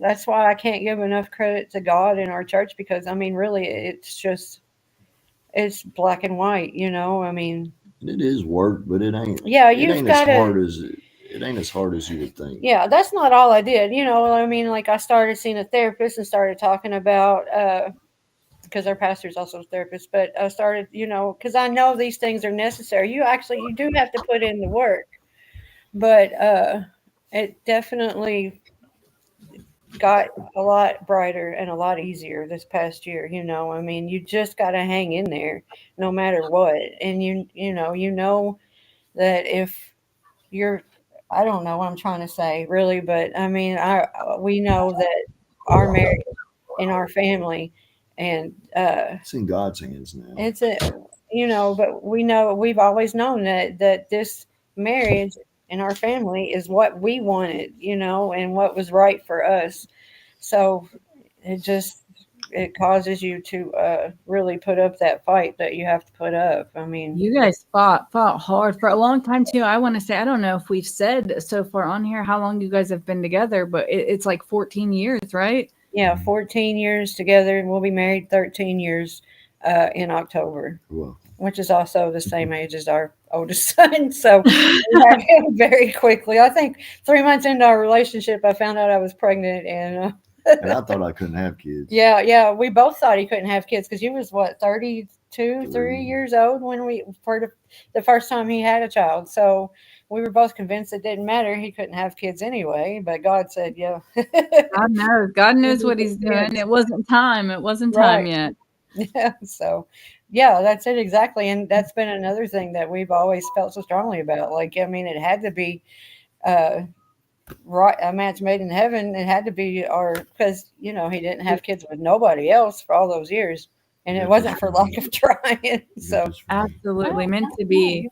that's why I can't give enough credit to God in our church, because I mean, really, it's black and white, I mean, it is work, but it ain't. Yeah, it ain't as hard as you would think. Yeah, that's not all I did. I mean, like I started seeing a therapist and started talking about because our pastor's also a therapist, but I started, because I know these things are necessary. You do have to put in the work, but it definitely got a lot brighter and a lot easier this past year. I mean, you just got to hang in there no matter what. And you know that if you're, I don't know what I'm trying to say really, but I mean, we know that our marriage and our family, and it's in God's hands now. It's but we've always known that this marriage and our family is what we wanted, and what was right for us. So it causes you to really put up that fight that you have to put up. I mean, you guys fought hard for a long time too. I want to say, I don't know if we've said so far on here how long you guys have been together, but it's like 14 years, right? Yeah, 14 years together. We'll be married 13 years in October, Wow. Which is also the same age as our oldest son. So we had him very quickly. I think 3 months into our relationship, I found out I was pregnant, and And I thought I couldn't have kids. yeah, we both thought he couldn't have kids because he was what 32, 3 Three. years old when we for the first time he had a child. So we were both convinced it didn't matter. He couldn't have kids anyway, but God said, yeah. God knows. God knows what He's doing. It wasn't time. It wasn't time Right. yet. Yeah. So, yeah, that's it exactly. And that's been another thing that we've always felt so strongly about. Like, I mean, it had to be uh, right, a match made in heaven. It had to be because, you know, he didn't have kids with nobody else for all those years. And it Memphis wasn't for lack Frank. of trying. So, Memphis Frank. Absolutely meant to be.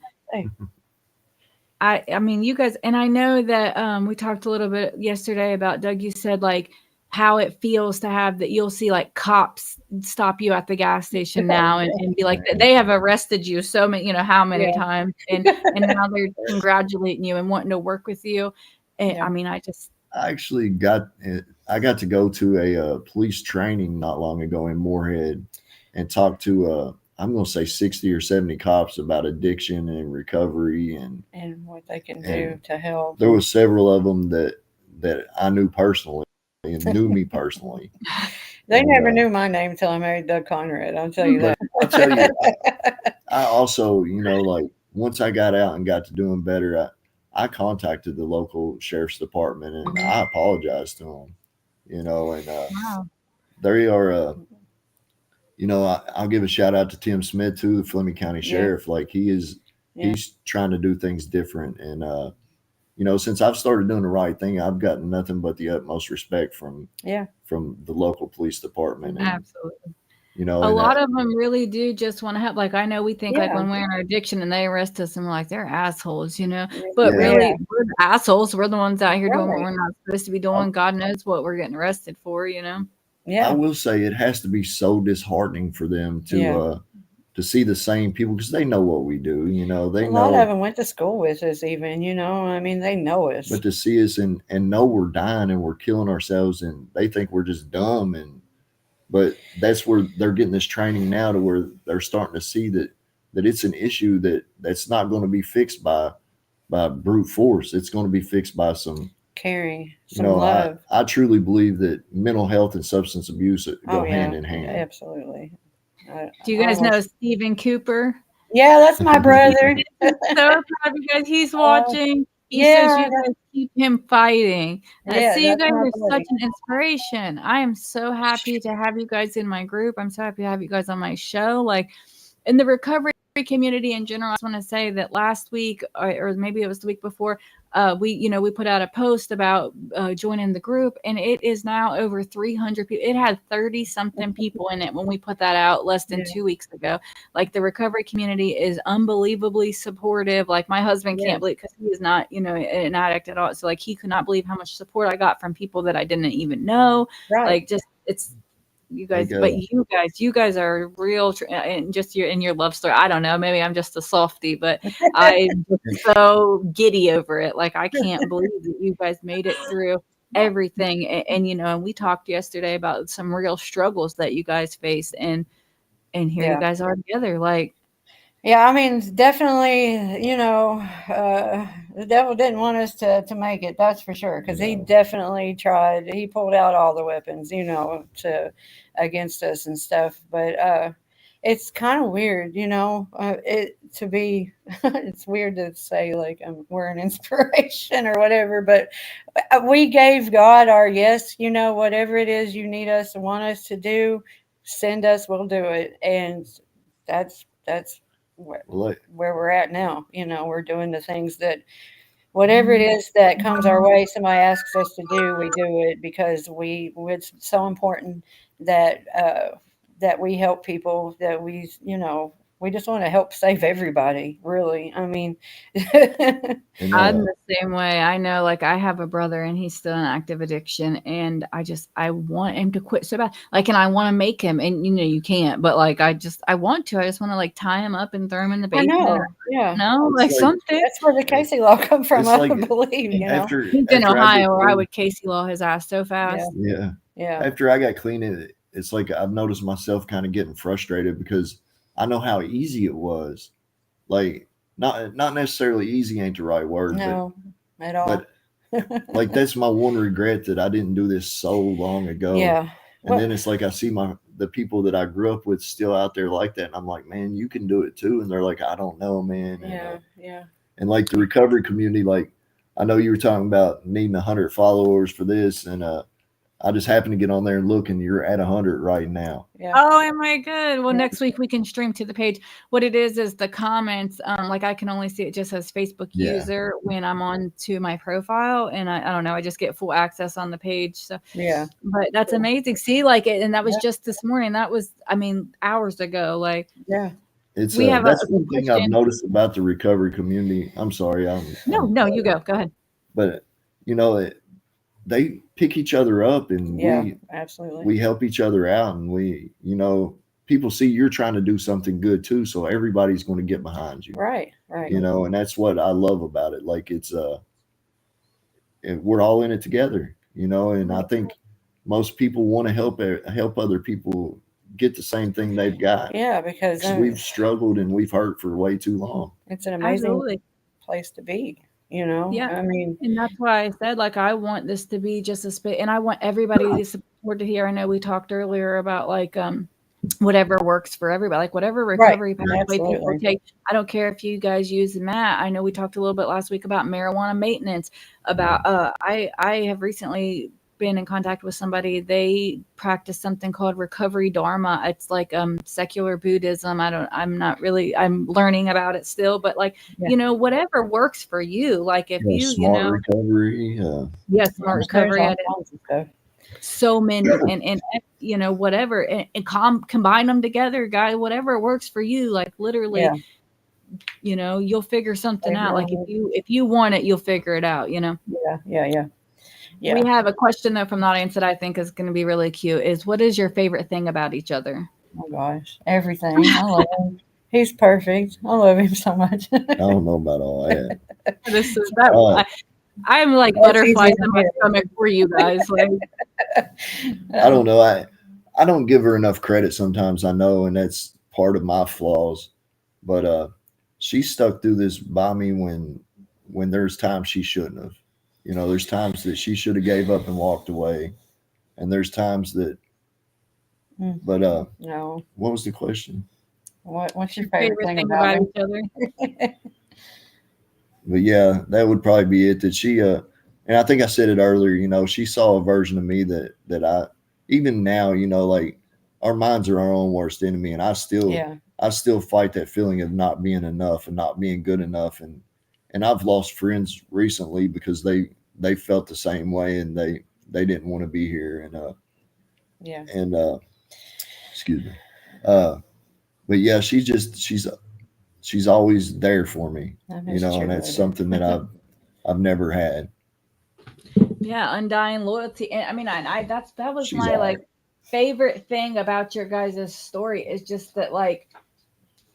I mean, you guys, and I know that we talked a little bit yesterday about, Doug, you said like how it feels to have that you'll see like cops stop you at the gas station now and be like, they have arrested you so many, you know, how many Yeah. times, and now they're congratulating you and wanting to work with you. And Yeah. I mean, I actually got to go to a police training not long ago in Moorhead and talk to I'm going to say 60 or 70 cops about addiction and recovery, and what they can do And to help. there were several of them that I knew personally and knew me personally. They And, never knew my name until I married Doug Conrad. I'll tell you that. I'll tell you, I also, you know, like once I got out and got to doing better, I contacted the local sheriff's department and I apologized to them, you know, and wow. they are, you know, I'll give a shout out to Tim Smith too, the Fleming County Yeah. Sheriff. Like he's trying to do things different. And, you know, since I've started doing the right thing, I've gotten nothing but the utmost respect from the local police department. And, Absolutely. you know, A lot of them really do just want to help. Like, I know we think like Yeah. when we're in our addiction and they arrest us and we're like, they're assholes, you know, but Yeah. really we're the assholes. We're the ones out here doing what Right. we're not supposed to be doing. God knows what we're getting arrested for, you know? I Yeah. will say it has to be so disheartening for them to see the same people because they know what we do. You know, they A lot know, of them went to school with us, even. You know, I mean, they know us. but to see us and know we're dying and we're killing ourselves and they think we're just dumb. But that's where they're getting this training now to where they're starting to see that it's an issue that's not going to be fixed by brute force. It's going to be fixed by some Caring, you some know, love. I truly believe that mental health and substance abuse go hand in hand. Absolutely. Do you guys know Stephen Cooper? Yeah, that's my brother. So proud of you guys. He's watching. He says you guys keep him fighting. See, you guys are such an inspiration. I am so happy to have you guys in my group. I'm so happy to have you guys on my show. Like in the recovery community in general, I just want to say that last week, or maybe it was the week before, we put out a post about joining the group, and it is now over 300 people. It had 30 something people in it when we put that out less than 2 weeks ago. Like the recovery community is unbelievably supportive. Like my husband can't believe, because he is not, an addict at all. So like he could not believe how much support I got from people that I didn't even know. Right. Like just it's. You guys, but you guys are real, and just your love story. I don't know. Maybe I'm just a softie, but I'm so giddy over it. Like I can't believe that you guys made it through everything. And we talked yesterday about some real struggles that you guys faced, and here you guys are together. Like, yeah, I mean, definitely, the devil didn't want us to make it. That's for sure. Because he definitely tried. He pulled out all the weapons, against us and stuff. But it's kind of weird, it's weird to say like we're an inspiration or whatever. But we gave God our yes. Whatever it is you need us and want us to do, send us. We'll do it. And that's where we're at now. We're doing the things that whatever it is that comes our way, somebody asks us to do, we do it because it's so important that that we help people, that we just want to help save everybody, really. I mean, I'm the same way. I know, like, I have a brother and he's still in active addiction, and I want him to quit so bad. Like, and I want to make him, and you can't, but like, I want to. I just want to like tie him up and throw him in the basement. I know. Like something. That's where the Casey Law come from, I believe. He's in Ohio, where I would Casey Law his ass so fast. Yeah. After I got clean, it's like I've noticed myself kind of getting frustrated because I know how easy it was. Like not necessarily easy ain't the right word, No, at all. but like that's my one regret that I didn't do this so long ago. Yeah. And Well, then it's like I see the people that I grew up with still out there like that, and I'm like, man, you can do it too. And they're like, I don't know, man. yeah. And like the recovery community, like I know you were talking about needing 100 followers for this, and I just happened to get on there and look, and you're at 100 right now. Yeah. Oh, am I good? Well, Yeah. next week we can stream to the page. What it is the comments. Like I can only see it just as Facebook Yeah. user when I'm on to my profile, and I don't know. I just get full access on the page. So, Yeah. but that's amazing. See, like it, and that was Yeah. just this morning. That was, I mean, hours ago. Like Yeah. It's We have that's a one thing I've question. noticed about the recovery community. I'm sorry, No, you go. Go ahead. but you know, they pick each other up, and Yeah. Absolutely. we help each other out, and people see you're trying to do something good too, so everybody's going to get behind you. Right. Right. And that's what I love about it. Like it's we're all in it together, and I think most people want to help other people get the same thing they've got. Yeah, because 'Cause we've struggled and we've hurt for way too long. it's an amazing Absolutely. place to be. I mean, And that's why I said, like, I want this to be just a space, and I want everybody to support it here. I know we talked earlier about like whatever works for everybody, like whatever recovery pathway people Absolutely. take. I don't care if you guys use Matt. I know we talked a little bit last week about marijuana maintenance. About I have recently been in contact with somebody. They practice something called recovery dharma. It's like secular Buddhism. I'm learning about it still, but like whatever works for you. Like if you smart recovery, smart recovery. all kinds of stuff. So many and whatever and combine them together, guy, whatever works for you, like literally you'll figure something out. Like if you want it, you'll figure it out. Yeah. We have a question though from the audience that I think is going to be really cute, is what is your favorite thing about each other? Oh gosh, everything. I love him. He's perfect. I love him so much. I don't know about all that. This is that I'm like butterflies in my stomach for you guys. Like I don't know. I don't give her enough credit sometimes, I know, and that's part of my flaws. But she stuck through this by me when there's times she shouldn't have. There's times that she should have gave up and walked away, and there's times that. But no. What was the question? What's your favorite thing about each other? But yeah, that would probably be it. That she and I think I said it earlier. She saw a version of me that I even now. Like our minds are our own worst enemy, and I still fight that feeling of not being enough and not being good enough, and I've lost friends recently because they felt the same way, and they didn't want to be here, and excuse me, but yeah, she's always there for me, and that's something that I've never had. Yeah, undying loyalty, and I mean, that was She's my awesome. like favorite thing about your guys' story is just that, like,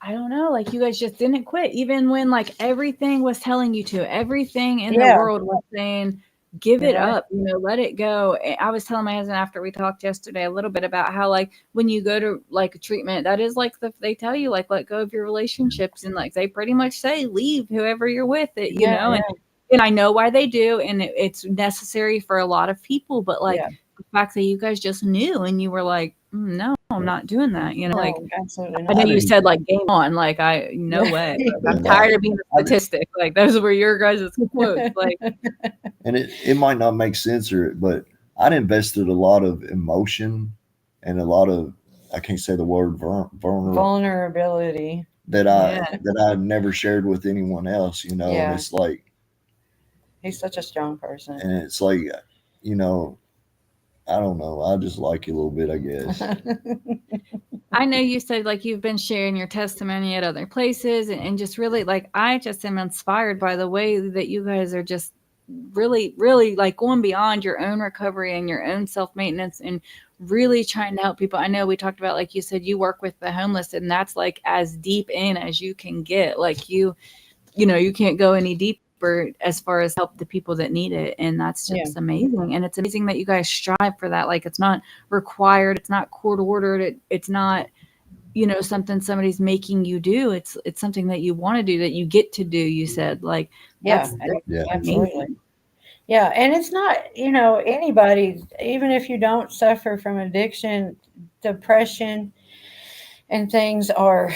I don't know, like you guys just didn't quit, even when like everything was telling you to, everything in the world was saying, give it up, let it go. And I was telling my husband after we talked yesterday a little bit about how like when you go to like a treatment, that is like they tell you like let go of your relationships, and like they pretty much say leave whoever you're with it, and I know why they do, and it's necessary for a lot of people, but like the fact that you guys just knew and you were like, no, I'm not doing that. Like, absolutely I know you said like game on, like no way. Like, I'm tired of being a statistic. Like those were your guys' quotes. Like, and it might not make sense, but I'd invested a lot of emotion and a lot of, I can't say the word vulnerability that I never shared with anyone else. And it's like he's such a strong person, and it's like I don't know. I just like you a little bit, I guess. I know you said like you've been sharing your testimony at other places, and just really like I just am inspired by the way that you guys are just really, really like going beyond your own recovery and your own self-maintenance and really trying to help people. I know we talked about, like you said, you work with the homeless, and that's like as deep in as you can get. Like you can't go any deeper as far as help the people that need it, and that's just amazing. And it's amazing that you guys strive for that. Like it's not required, it's not court ordered, it's not something somebody's making you do. It's something that you want to do, that you get to do. You said, like, Yeah, that's Yeah. absolutely. amazing. Yeah, and it's not, anybody, even if you don't suffer from addiction, depression, and things are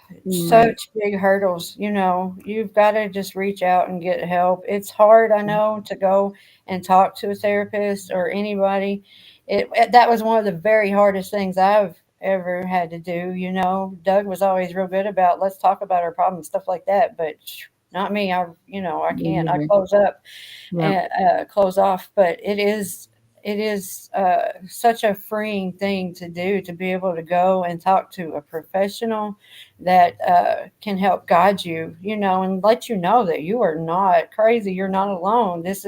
Right. such big hurdles. You've got to just reach out and get help. It's hard, I know, to go and talk to a therapist or anybody. That was one of the very hardest things I've ever had to do. Doug was always real good about, let's talk about our problems, stuff like that, but not me. I can't. I Mhm. close up Yep. and close off. But it is such a freeing thing to do, to be able to go and talk to a professional that can help guide you, and let you know that you are not crazy. You're not alone. This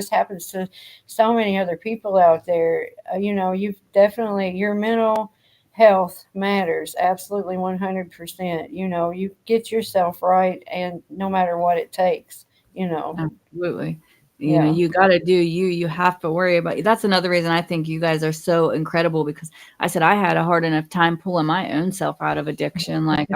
happens to so many other people out there. You've definitely, your mental health matters absolutely 100%. You get yourself right, and no matter what it takes, you know. Absolutely. Yeah. You got to do you. You have to worry about you. That's another reason I think you guys are so incredible, because I said I had a hard enough time pulling my own self out of addiction. Like,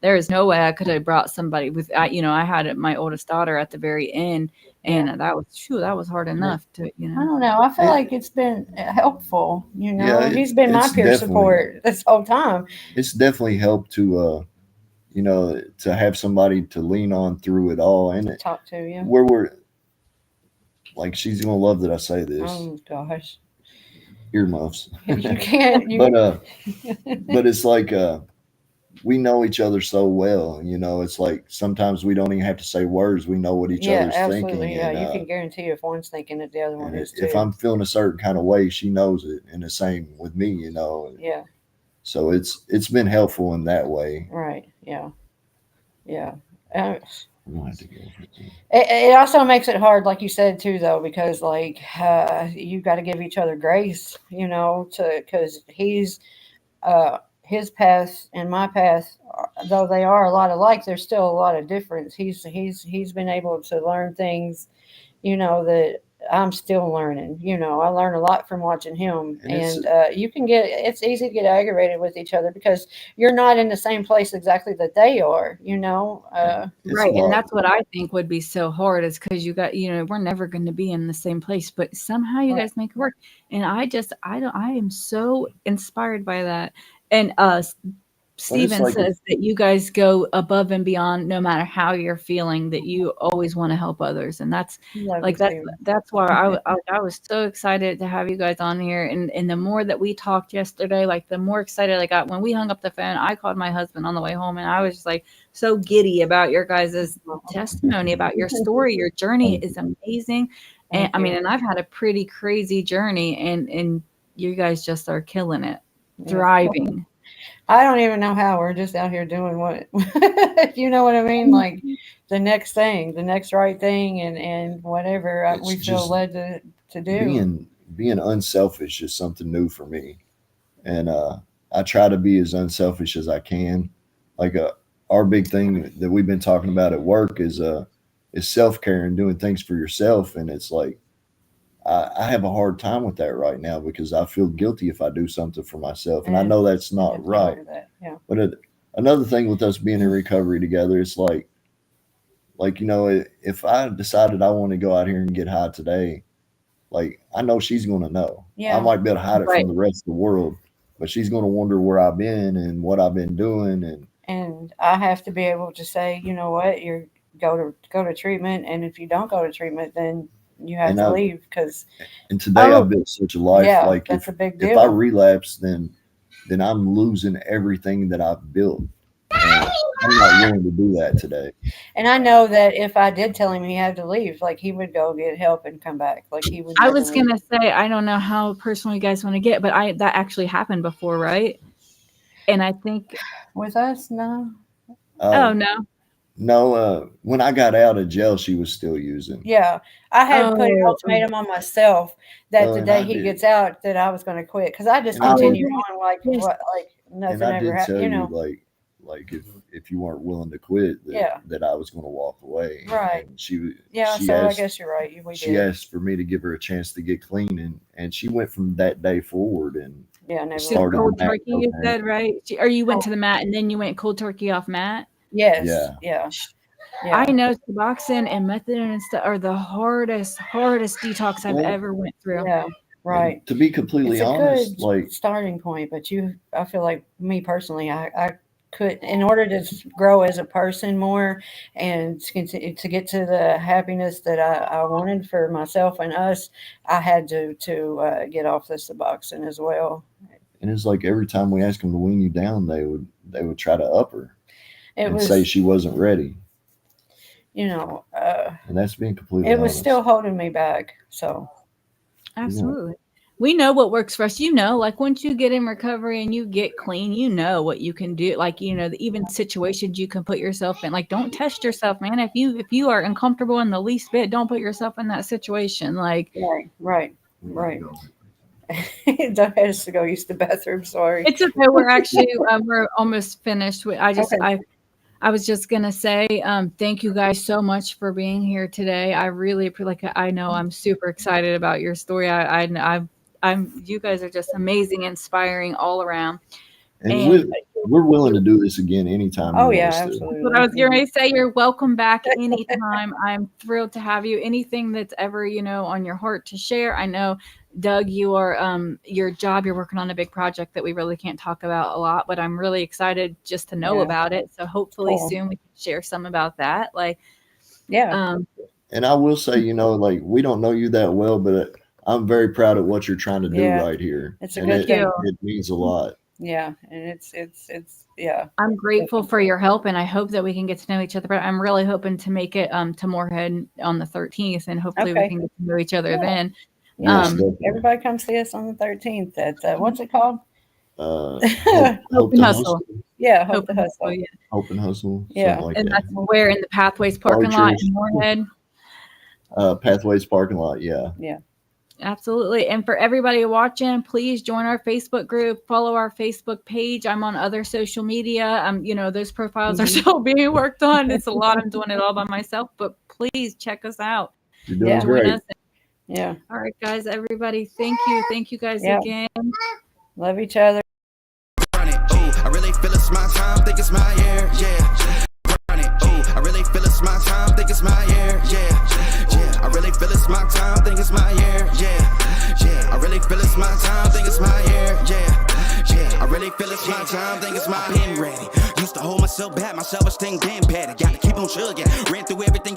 there is no way I could have brought somebody with, I had my oldest daughter at the very end, Yeah. and that was hard enough to, I don't know. I feel It, like it's been helpful. yeah, He's been my peer support this whole time. it's definitely helped to to have somebody to lean on through it all. And Talk to you. where we're like, she's gonna love that I say this. Oh gosh, Earmuffs. you can't. But it's like we know each other so well. It's like sometimes we don't even have to say words. We know what each Yeah, other's absolutely. thinking. Yeah, And you can guarantee if one's thinking it, the other one is if too. I'm feeling a certain kind of way, she knows it, and the same with me. Yeah. So it's been helpful in that way. Right. Yeah. Yeah. Uh, I'm gonna have to go for it. it also makes it hard, like you said too, though, because like you got to give each other grace, because his path and my path, though they are a lot alike, there's still a lot of difference. He's been able to learn things, that I'm still learning. I learn a lot from watching him, And and it's easy to get aggravated with each other because you're not in the same place exactly that they are. it's a Right, and lot. that's what I think would be so hard, is because we're never going to be in the same place, but somehow you Right. guys make it work. And I am so inspired by that. And But it's Steven like, says that you guys go above and beyond no matter how you're feeling, that you always want to help others. And that's Love you like, that's too. that's why I was so excited to have you guys on here. And the more that we talked yesterday, like, the more excited I got. When we hung up the phone, I called my husband on the way home, and I was just like so giddy about your guys' testimony, about your story. Your journey is amazing. And Thank I mean, you. and I've had a pretty crazy journey, and you guys just are killing it, Yeah. thriving. I don't even know how. We're just out here doing what, you know what I mean? Like the next thing, the next right thing, and whatever it's we feel just led to do. being unselfish is something new for me, and I try to be as unselfish as I can. Like our big thing that we've been talking about at work is self care and doing things for yourself. And it's like I have a hard time with that right now because I feel guilty if I do something for myself, and I know that's I not can right. feel that. Yeah. But another thing with us being in recovery together, it's like if I decided I want to go out here and get high today, like I know she's going to know. I Yeah. might be able to hide it Right. from the rest of the world, but she's going to wonder where I've been and what I've been doing. And I have to be able to say, you know what, you go to treatment, and if you don't go to treatment, then you have And to I leave because and today Oh, I've built such a life. yeah, Like that's a big if I deal. relapse, then I'm losing everything that I've built, and I'm not willing to do that today. And I know that if I did tell him he had to leave, like he would go get help and come back. Like he would I never was leave. gonna say, I don't know how personal you guys want to get, but that actually happened before, right? And I think, With us, no. Uh, oh no, no, when I got out of jail, she was still using. Yeah, I had put an oh, ultimatum on myself that Well, the and I day he did, gets out, that I was going to quit because I just and I oh, did, continued on like yes, what, like and nothing I ever did happened. tell you like if you weren't willing to quit, Yeah, that I was going to walk away. right. And she Yeah, she so I asked guess you're right. We she did. asked for me to give her a chance to get clean, and she went from that day forward, and Yeah, never. Just Started cold Matt turkey, you cocaine. said, right? Or you went to the mat and then you went cold turkey off mat? Yes. Yeah. Yeah. I know Suboxone and methadone and stuff are the hardest detox I've Well, ever went through. Yeah. Right. And to be completely It's a honest, good like starting point, but I feel like me personally, I could, in order to grow as a person more and to continue to get to the happiness that I wanted for myself and us, I had to get off the Suboxone as well. and it's like every time we asked them to wean you down, they would try to up her It and was, say she wasn't ready. you know, And that's being completely it was honest. still holding me back. So Absolutely. We know what works for us. Like once you get in recovery and you get clean, you know what you can do. Like, even situations you can put yourself in. Like, don't test yourself, man. If you are uncomfortable in the least bit, don't put yourself in that situation. Like, right. Doug has to go use the bathroom. Sorry. it's okay. We're actually we're almost finished. I was just gonna say, thank you guys so much for being here today. I really I know I'm super excited about your story. You guys are just amazing, inspiring all around. And we're willing to do this again anytime. Oh you yeah, want us to. absolutely. What I was going to say, you're welcome back anytime. I'm thrilled to have you. Anything that's ever, on your heart to share. I know, Doug, you are you're working on a big project that we really can't talk about a lot, but I'm really excited just to know about it. So hopefully soon we can share some about that. And I will say, like, we don't know you that well, but I'm very proud of what you're trying to do right here. It's a good thing. It means a lot. Yeah, and it's yeah. I'm grateful for your help, and I hope that we can get to know each other. But I'm really hoping to make it to Moorhead on the 13th, and hopefully we can get to know each other then. Yes, Everybody come see us on the 13th at what's it called? Hope and Hustle. Yeah, Hope and Hustle. Yeah. Hope and Hustle. Yeah, like and that. that's where in the Pathways parking lot in Moorhead. Pathways parking lot. Yeah. Absolutely. And for everybody watching, please join our Facebook group, follow our Facebook page. I'm on other social media. Those profiles are still being worked on. It's a lot. I'm doing it all by myself, but please check us out. You're doing great. Join us. Yeah. All right, guys, everybody. Thank you. Thank you guys again. Love each other. I really feel it's my time, think it's my year, yeah. I really feel it's my time, think it's my year, yeah. I really feel it's my time, think it's my year, yeah. I really feel it's my time, think it's my year, yeah. I really feel it's my time, think it's my been ready. Used to hold myself back, my self-esteem damn bad. I gotta keep on chugging, ran through everything.